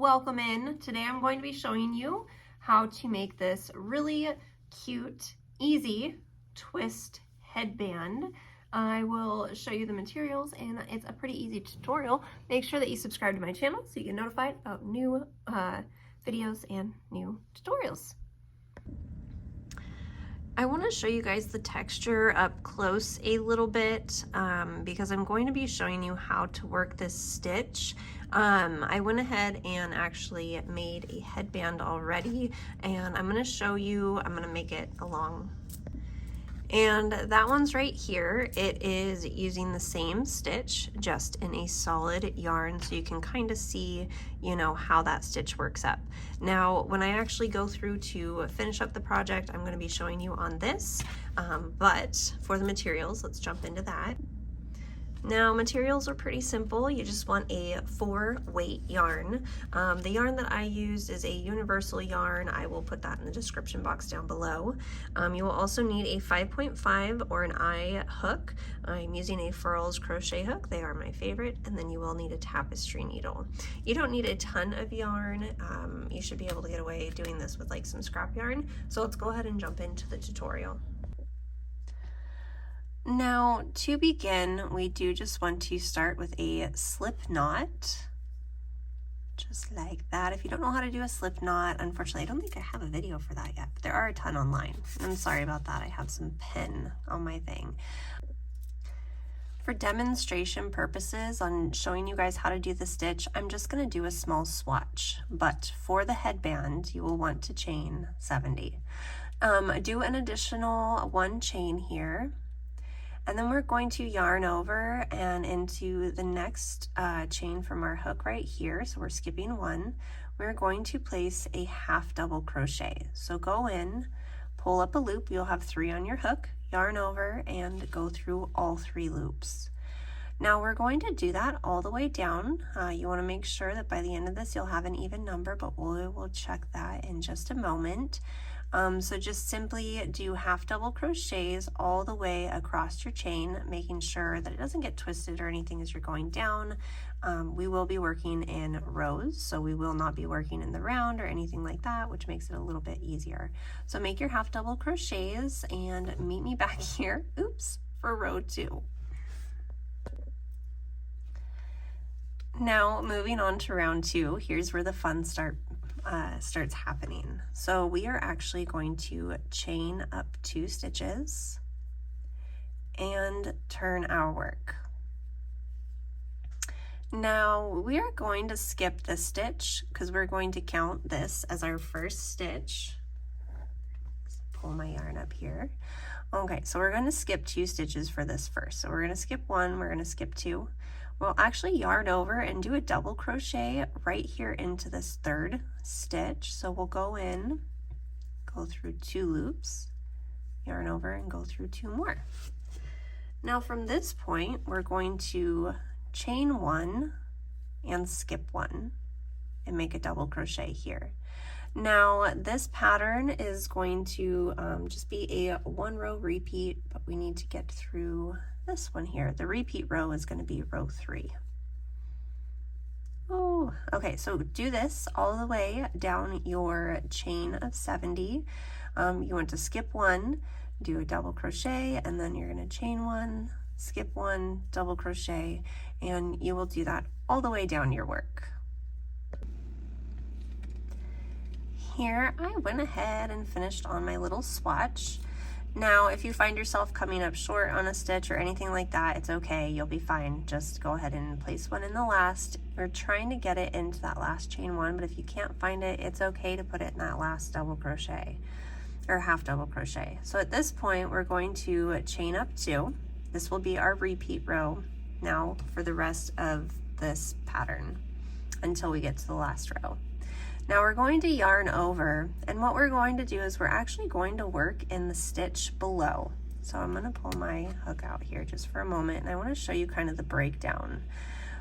welcome in. Today I'm going to be showing you how to make this really cute, easy twist headband. I will show you the materials and it's a pretty easy tutorial. Make sure that you subscribe to my channel so you get notified about new videos and new tutorials. I want to show you guys the texture up close a little bit because I'm going to be showing you how to work this stitch. I went ahead and actually made a headband already, and I'm going to show you, I'm going to make it along. And that one's right here. It is using the same stitch, just in a solid yarn, so you can kind of see, you know, how that stitch works up. Now, when I actually go through to finish up the project, I'm going to be showing you on this, but for the materials, let's jump into that. Now, materials are pretty simple. You just want a 4-weight yarn. The yarn that I used is a universal yarn. I will put that in the description box down below. You will also need a 5.5 or an eye hook. I'm using a Furls crochet hook. They are my favorite. And then you will need a tapestry needle. You don't need a ton of yarn. You should be able to get away doing this with like some scrap yarn. So let's go ahead and jump into the tutorial. Now, to begin, we do just want to start with a slip knot, just like that. If you don't know how to do a slip knot, unfortunately, I don't think I have a video for that yet, but there are a ton online. I'm sorry about that. I have some pen on my thing. For demonstration purposes on showing you guys how to do the stitch, I'm just going to do a small swatch, but for the headband, you will want to chain 70. Do an additional 1 chain here. And then we're going to yarn over and into the next chain from our hook right here. So we're skipping 1. We're going to place a half double crochet. So go in, pull up a loop. You'll have 3 on your hook, yarn over, and go through all 3 loops. Now we're going to do that all the way down. You want to make sure that by the end of this you'll have an even number, but we'll check that in just a moment. So just simply do half double crochets all the way across your chain, making sure that it doesn't get twisted or anything as you're going down. We will be working in rows, so we will not be working in the round or anything like that, which makes it a little bit easier. So make your half double crochets and meet me back here, for row 2. Now moving on to round 2, here's where the fun starts happening. So we are actually going to chain up 2 stitches and turn our work. Now we are going to skip this stitch because we're going to count this as our first stitch. Let's pull my yarn up here. Okay, so we're going to skip 2 stitches for this first. So we're going to skip 1, we're going to skip 2. We'll actually yarn over and do a double crochet right here into this 3rd stitch. So we'll go in, go through 2 loops, yarn over and go through 2 more. Now from this point, we're going to chain 1 and skip 1 and make a double crochet here. Now this pattern is going to just be a 1-row repeat, but we need to get through this one here. The repeat row is going to be row 3. Oh, okay, so do this all the way down your chain of 70. You want to skip 1, do a double crochet, and then you're going to chain 1, skip 1, double crochet, and you will do that all the way down your work. Here I went ahead and finished on my little swatch. Now, if you find yourself coming up short on a stitch or anything like that, it's okay, you'll be fine. Just go ahead and place 1 in the last. We're trying to get it into that last chain 1, but if you can't find it, it's okay to put it in that last double crochet or half double crochet. So at this point, we're going to chain up 2. This will be our repeat row now for the rest of this pattern until we get to the last row. Now we're going to yarn over, and what we're going to do is we're actually going to work in the stitch below. So I'm going to pull my hook out here just for a moment, and I want to show you kind of the breakdown.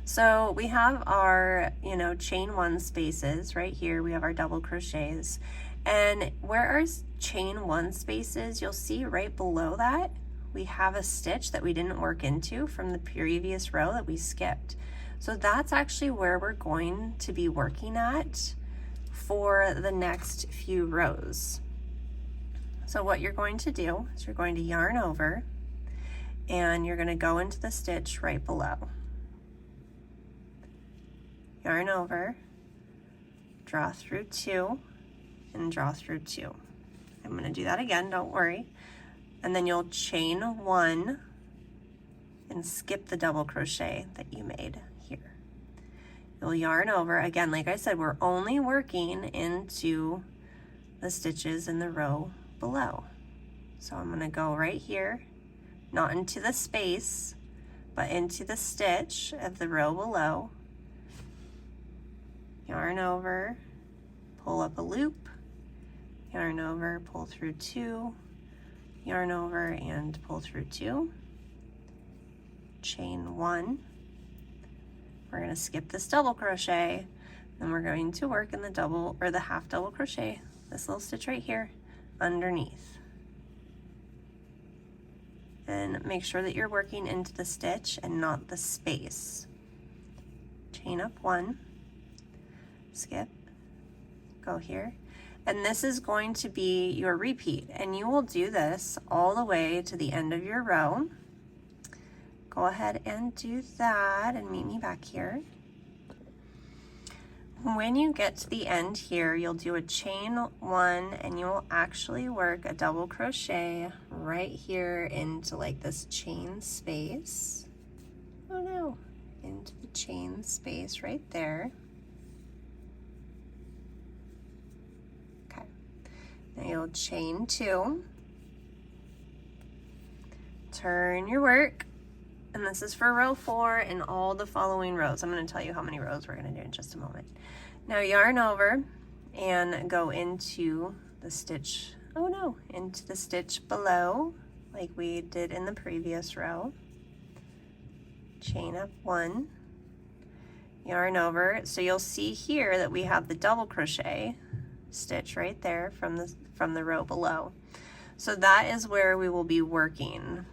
So we have our, chain 1 spaces right here. We have our double crochets, and where our chain 1 spaces, you'll see right below that we have a stitch that we didn't work into from the previous row that we skipped. So that's actually where we're going to be working at for the next few rows. So what you're going to do is you're going to yarn over and you're going to go into the stitch right below. Yarn over, draw through 2, and draw through 2. I'm going to do that again, don't worry. And then you'll chain 1 and skip the double crochet that you made here. You'll yarn over, again, like I said, we're only working into the stitches in the row below. So I'm going to go right here, not into the space, but into the stitch of the row below. Yarn over, pull up a loop, yarn over, pull through 2, yarn over and pull through 2, chain 1. We're going to skip this double crochet, then we're going to work in the double or the half double crochet, this little stitch right here underneath. And make sure that you're working into the stitch and not the space. Chain up 1, skip, go here, and this is going to be your repeat, and you will do this all the way to the end of your row. Go ahead and do that and meet me back here. When you get to the end here, you'll do a chain 1 and you will actually work a double crochet right here into like this chain space. Oh no, into the chain space right there. Okay, now you'll chain 2, turn your work, and this is for row 4 and all the following rows. I'm going to tell you how many rows we're going to do in just a moment. Now yarn over and go into the stitch, oh no, into the stitch below like we did in the previous row. Chain up 1, yarn over. So you'll see here that we have the double crochet stitch right there from the row below. So that is where we will be working.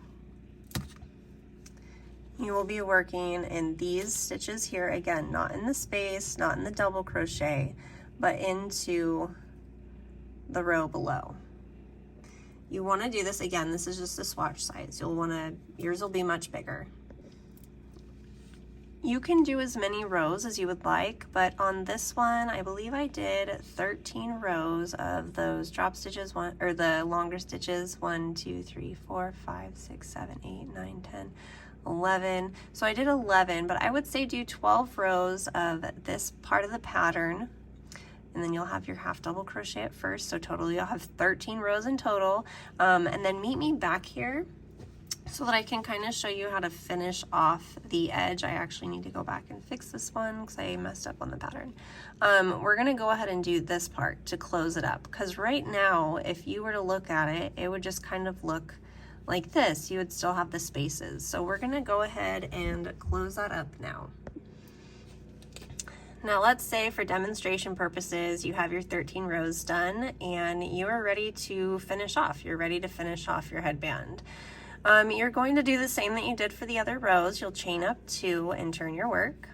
You will be working in these stitches here, again, not in the space, not in the double crochet, but into the row below. You want to do this, again, this is just a swatch size. Yours will be much bigger. You can do as many rows as you would like, but on this one, I believe I did 13 rows of those drop stitches, or the longer stitches, 1, 2, 3, 4, 5, 6, 7, 8, 9, 10, 11. So I did 11, but I would say do 12 rows of this part of the pattern, and then you'll have your half double crochet at first. So total, you'll have 13 rows in total. And then meet me back here so that I can kind of show you how to finish off the edge. I actually need to go back and fix this one because I messed up on the pattern. We're gonna go ahead and do this part to close it up, because right now, if you were to look at it, it would just kind of look like this. You would still have the spaces. So we're gonna go ahead and close that up now. Now let's say for demonstration purposes, you have your 13 rows done and you are ready to finish off. You're ready to finish off your headband. You're going to do the same that you did for the other rows. You'll chain up 2 and turn your work.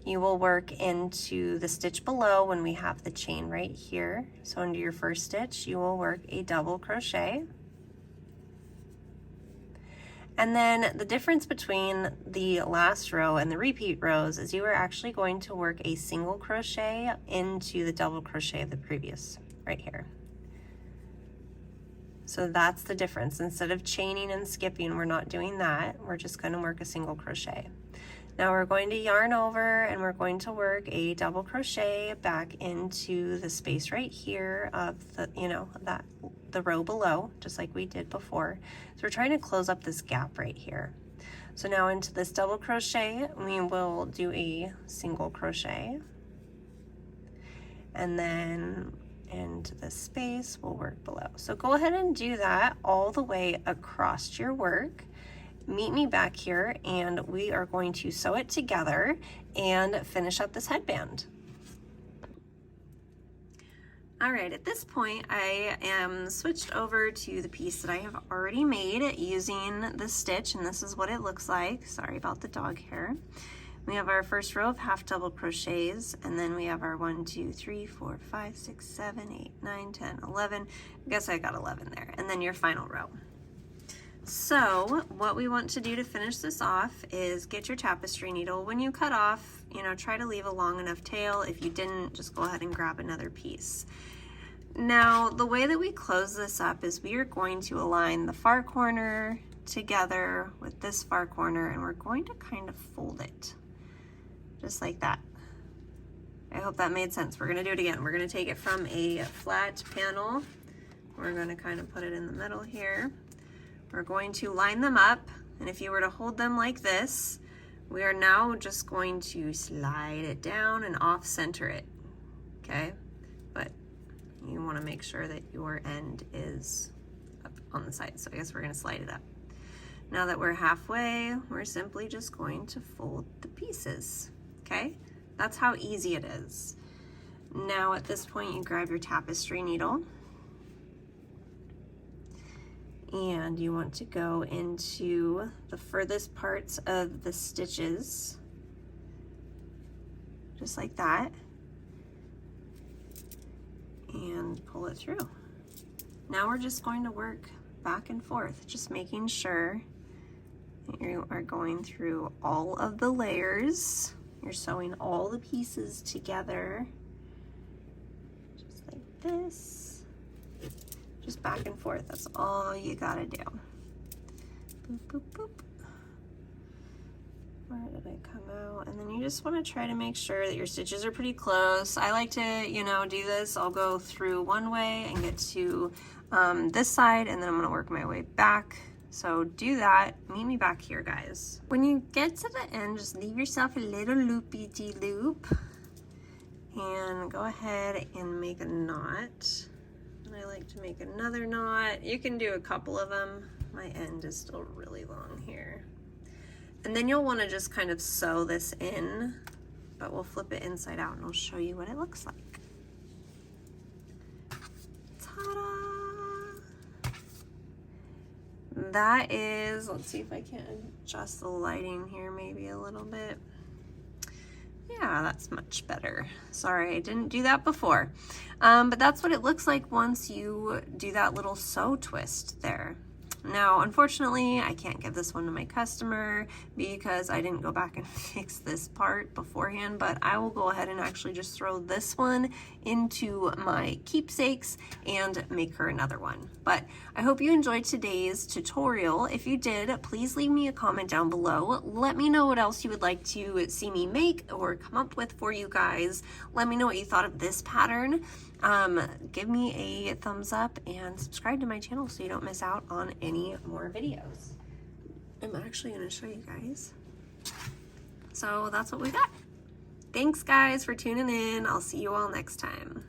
You will work into the stitch below when we have the chain right here. So into your first stitch, you will work a double crochet. And then the difference between the last row and the repeat rows is you are actually going to work a single crochet into the double crochet of the previous, right here. So that's the difference. Instead of chaining and skipping, we're not doing that. We're just going to work a single crochet. Now we're going to yarn over and we're going to work a double crochet back into the space right here of the, the row below, just like we did before. So we're trying to close up this gap right here. So now into this double crochet, we will do a single crochet. And then into the space, we'll work below. So go ahead and do that all the way across your work. Meet me back here and we are going to sew it together and finish up this headband. All right, at this point, I am switched over to the piece that I have already made using the stitch, and this is what it looks like. Sorry about the dog hair. We have our first row of half double crochets, and then we have our 1, 2, 3, 4, 5, 6, 7, 8, 9, 10, 11. I guess I got 11 there, and then your final row. So what we want to do to finish this off is get your tapestry needle. When you cut off, you know, try to leave a long enough tail. If you didn't, just go ahead and grab another piece. Now, the way that we close this up is we are going to align the far corner together with this far corner, and we're going to kind of fold it, just like that. I hope that made sense. We're gonna do it again. We're gonna take it from a flat panel. We're gonna kind of put it in the middle here. We're going to line them up, and if you were to hold them like this, we are now just going to slide it down and off center it, okay? But you wanna make sure that your end is up on the side. So I guess we're gonna slide it up. Now that we're halfway, we're simply just going to fold the pieces, okay? That's how easy it is. Now at this point, you grab your tapestry needle, and you want to go into the furthest parts of the stitches, just like that, and pull it through. Now we're just going to work back and forth, just making sure that you are going through all of the layers. You're sewing all the pieces together, just like this. Just back and forth, that's all you gotta do. Boop, boop, boop. Where did I come out? And then you just wanna try to make sure that your stitches are pretty close. I like to, you know, do this. I'll go through one way and get to this side, and then I'm gonna work my way back. So do that. Meet me back here, guys. When you get to the end, just leave yourself a little loopy-de-loop and go ahead and make a knot. And I like to make another knot. You can do a couple of them. My end is still really long here. And then you'll want to just kind of sew this in, but we'll flip it inside out and I'll show you what it looks like. Ta-da! That is, let's see if I can adjust the lighting here maybe a little bit. Yeah, that's much better. Sorry, I didn't do that before. But that's what it looks like once you do that little sew twist there. Now, unfortunately, I can't give this one to my customer because I didn't go back and fix this part beforehand, but I will go ahead and actually just throw this one into my keepsakes and make her another one. But I hope you enjoyed today's tutorial. If you did, please leave me a comment down below. Let me know what else you would like to see me make or come up with for you guys. Let me know what you thought of this pattern. Give me a thumbs up and subscribe to my channel so you don't miss out on any more videos. I'm actually going to show you guys. So that's what we got. Thanks guys for tuning in. I'll see you all next time.